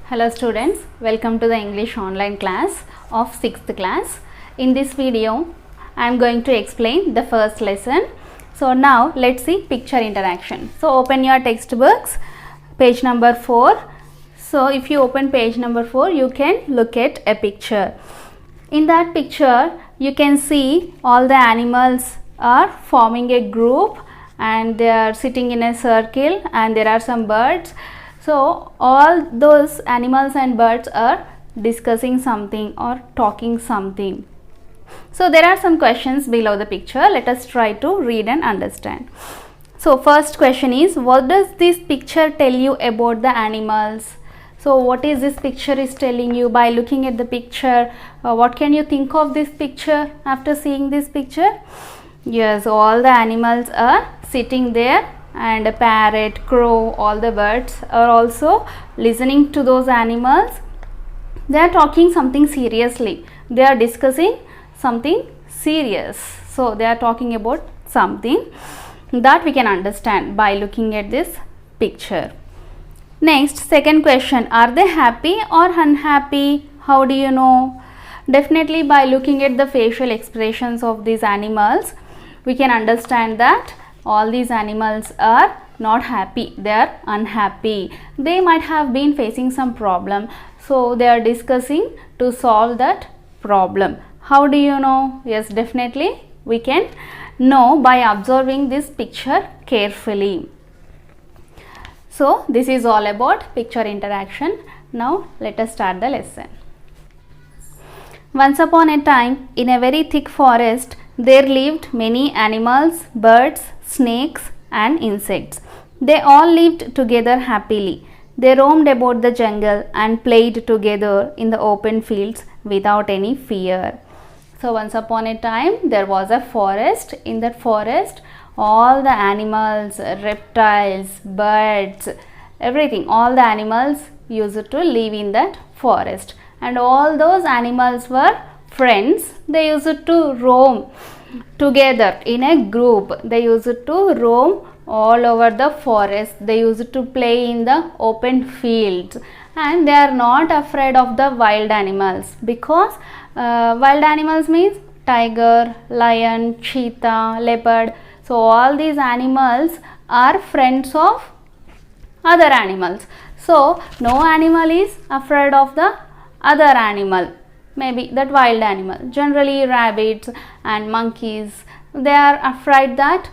Hello students, welcome to the English online class of 6th class. In this video, I am going to explain the first lesson. So now let's see picture interaction. So open your textbooks, page number 4. So if you open page number 4, you can look at a picture. In that picture, you can see all the animals are forming a group and they are sitting in a circle and there are some birds. So all those animals and birds are discussing something or talking something. So there are some questions below the picture. Let us try to read and understand. So first question is, what does this picture tell you about the animals? So what is this picture is telling you by looking at the picture? What can you think of this picture after seeing this picture? Yes, all the animals are sitting there and a parrot, crow, all the birds are also listening to those animals. They are talking something seriously. They are discussing something serious. So they are talking about something that we can understand by looking at this picture. Next, second question, are they happy or unhappy? How do you know? Definitely by looking at the facial expressions of these animals, we can understand that all these animals are not happy, they are unhappy. They might have been facing some problem, so they are discussing to solve that problem. How do you know? Yes, definitely we can know by observing this picture carefully. So this is all about picture interaction. Now let us start the lesson. Once upon a time, in a very thick forest, there lived many animals, birds, snakes and insects. They all lived together happily. They roamed about the jungle and played together in the open fields without any fear. So once upon a time there was a forest. In that forest, all the animals, reptiles, birds, everything, all the animals used to live in that forest. And all those animals were friends. They used to roam together in a group. They used to roam all over the forest. They used to play in the open fields, and they are not afraid of the wild animals, because wild animals means tiger, lion, cheetah, leopard. So all these animals are friends of other animals. So no animal is afraid of the other animal, maybe that wild animal. Generally rabbits and monkeys, they are afraid that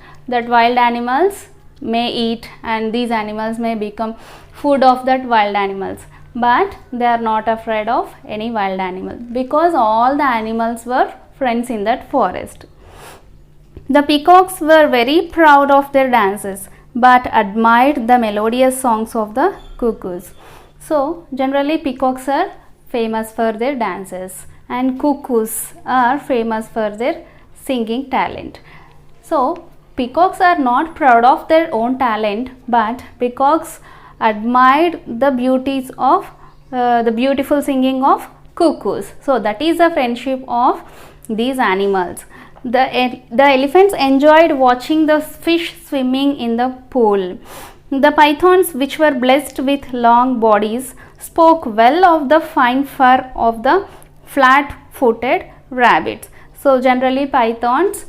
wild animals may eat and these animals may become food of that wild animals. But they are not afraid of any wild animal, because all the animals were friends in that forest. The peacocks were very proud of their dances, but admired the melodious songs of the cuckoos. So generally peacocks are famous for their dances and cuckoos are famous for their singing talent. So peacocks are not proud of their own talent, but peacocks admired the beauties of the beautiful singing of cuckoos. So that is the friendship of these animals. The elephants enjoyed watching the fish swimming in the pool. The pythons, which were blessed with long bodies, spoke well of the fine fur of the flat-footed rabbits. So generally pythons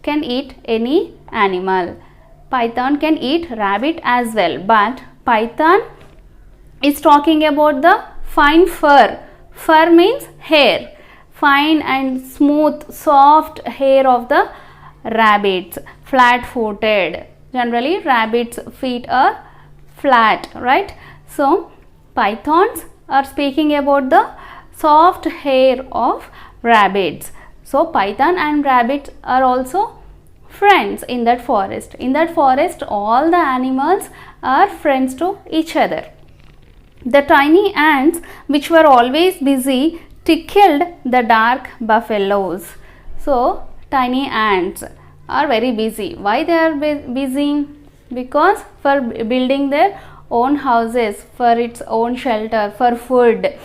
can eat any animal. Python can eat rabbit as well, but python is talking about the fine fur. Fur means hair. Fine and smooth, soft hair of the rabbits, flat-footed. Generally rabbits' feet are flat, right? So pythons are speaking about the soft hair of rabbits. So python and rabbit are also friends in that forest. In that forest, all the animals are friends to each other. The tiny ants, which were always busy, tickled the dark buffaloes. So tiny ants are very busy. Why they are busy? Because for building their own houses, for its own shelter, for food.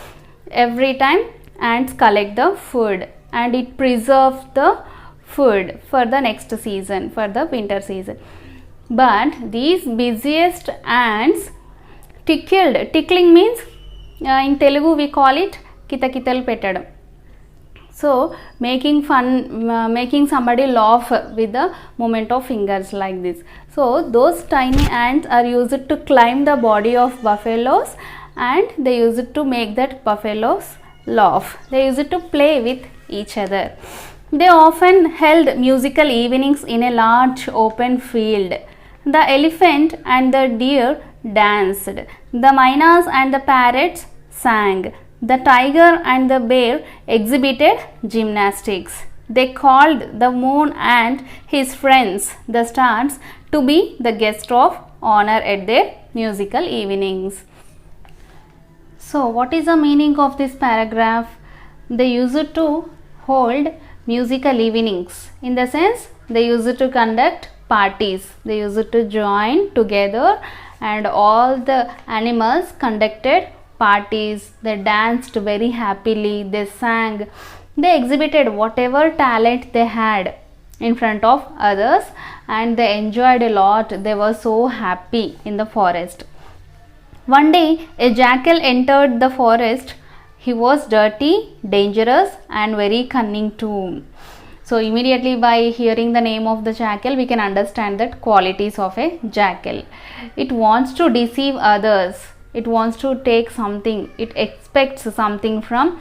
Every time ants collect the food and it preserves the food for the next season, for the winter season. But these busiest ants tickled. Tickling means In Telugu we call it kitakitalu petadam. So making fun, making somebody laugh with the movement of fingers like this. So those tiny ants are used to climb the body of buffaloes, and they use it to make that buffaloes laugh. They use it to play with each other. They often held musical evenings in a large open field. The elephant and the deer danced. The mynas and the parrots sang. The tiger and the bear exhibited gymnastics. They called the moon and his friends, the stars, to be the guest of honor at their musical evenings. So, what is the meaning of this paragraph? They used to hold musical evenings. In the sense, they used to conduct parties. They used to join together, and all the animals conducted parties. They danced very happily. They sang. They exhibited whatever talent they had in front of others, and they enjoyed a lot. They were so happy in the forest. One day a jackal entered the forest. He was dirty, dangerous, and very cunning too. So immediately by hearing the name of the jackal, we can understand that qualities of a jackal. It wants to deceive others. It wants to take something. It expects something from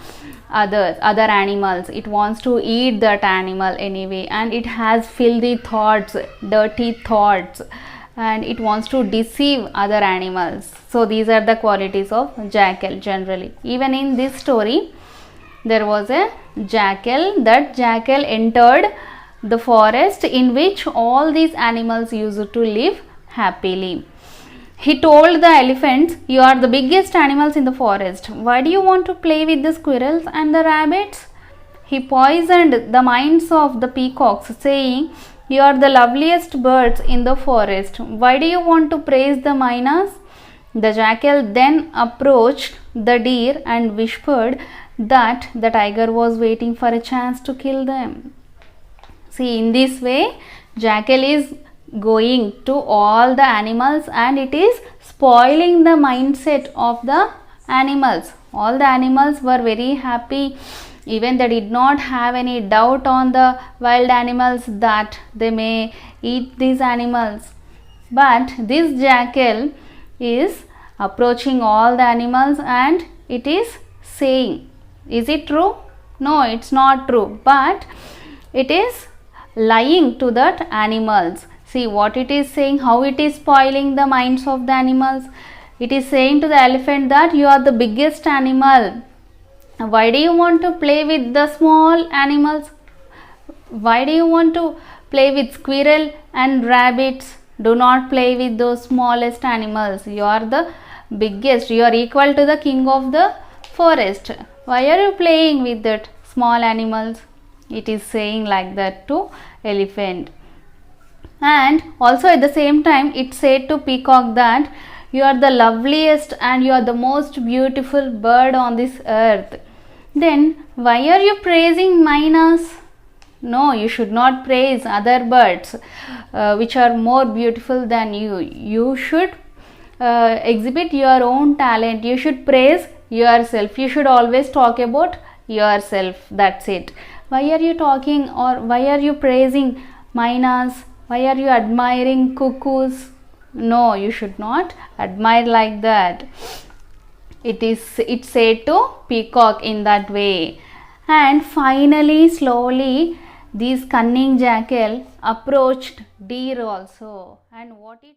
other animals. It wants to eat that animal anyway, and it has filthy thoughts, dirty thoughts, and it wants to deceive other animals. So these are the qualities of jackal generally. Even in this story, there was a jackal. That jackal entered the forest in which all these animals used to live happily. He told the elephants, "You are the biggest animals in the forest. Why do you want to play with the squirrels and the rabbits?" He poisoned the minds of the peacocks, saying, "You are the loveliest birds in the forest. Why do you want to praise the mynas?" The jackal then approached the deer and whispered that the tiger was waiting for a chance to kill them. See, in this way, jackal is going to all the animals, and it is spoiling the mindset of the animals. All the animals were very happy. Even they did not have any doubt on the wild animals that they may eat these animals. But this jackal is approaching all the animals, and it is saying, is it true? No, it's not true, but it is lying to that animals. See what it is saying, how it is spoiling the minds of the animals. It is saying to the elephant that you are the biggest animal. Why do you want to play with the small animals? Why do you want to play with squirrel and rabbits? Do not play with those smallest animals. You are the biggest. You are equal to the king of the forest. Why are you playing with that small animals? It is saying like that to elephant. And also at the same time, it said to peacock that you are the loveliest and you are the most beautiful bird on this earth. Then why are you praising mynas? No, you should not praise other birds which are more beautiful than you. You should exhibit your own talent. You should praise yourself. You should always talk about yourself. That's it. Why are you talking, or why are you praising mynas? Why are you admiring cuckoos? No, you should not admire like that. It said to peacock in that way. And finally, slowly, this cunning jackal approached deer also. And what it